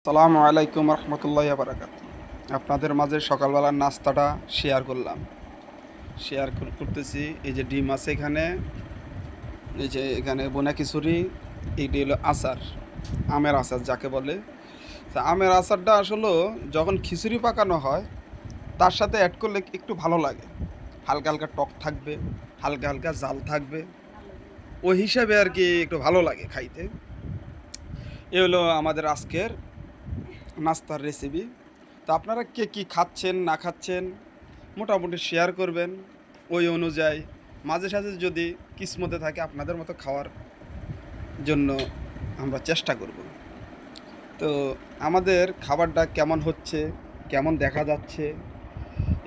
আসসালামু আলাইকুম রহমতুল্লাহ বারাকাত। আপনাদের মাঝে সকালবেলার নাস্তাটা করতেছি। এই যে ডিম আছে এখানে, এই যে এখানে বোনা খিচুড়ি, এইটি হলো আচার, আমের আচার যাকে বলে। তা আমের আচারটা আসলে যখন খিচুড়ি পাকানো হয় তার সাথে অ্যাড করলে একটু ভালো লাগে। হালকা হালকা টক থাকবে, হালকা হালকা জাল থাকবে, ওই হিসাবে আর কি একটু ভালো লাগে খাইতে। এ হলো আমাদের আজকের নাস্তার রেসিপি। তো আপনারা কে কী খাচ্ছেন না খাচ্ছেন মোটামুটি শেয়ার করবেন। ওই অনুযায়ী মাঝে সাঝে যদি কিসমতে থাকে আপনাদের মতো খাওয়ার জন্য আমরা চেষ্টা করব। তো আমাদের খাবারটা কেমন হচ্ছে, কেমন দেখা যাচ্ছে,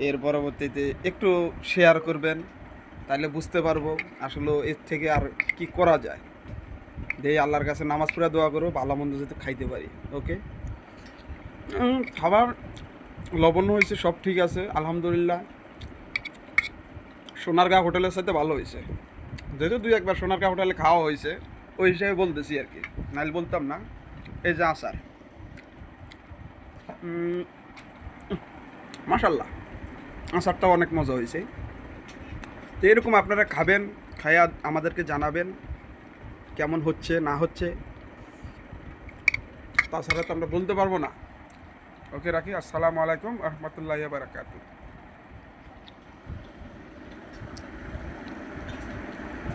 এর পরবর্তীতে একটু শেয়ার করবেন, তাহলে বুঝতে পারবো আসলে এর থেকে আর কি করা যায়। দিয়ে আল্লাহর কাছে নামাজ পড়ে দোয়া করবো ভালো মন্দ যাতে খাইতে পারি। ওকে, খাবার লবণ হয়েছে, সব ঠিক আছে আলহামদুলিল্লাহ। সোনারগাঁ হোটেলের সাথে ভালো হয়েছে, যেহেতু দুই একবার সোনারগাঁ হোটেলে খাওয়া হয়েছে ওই হিসাবে বলতেছি আর কি, নাইলে বলতাম না। এই যে আচার, মাশাল্লাহ আচারটাও অনেক মজা হয়েছে। তো এরকম আপনারা খাবেন, খায়া আমাদেরকে জানাবেন কেমন হচ্ছে না হচ্ছে, তাছাড়া তো আমরা বলতে পারবো না। ওকে, রাখি। আসসালামু আলাইকুম রহমতুল্লাহি ওয়া বারাকাতুহু।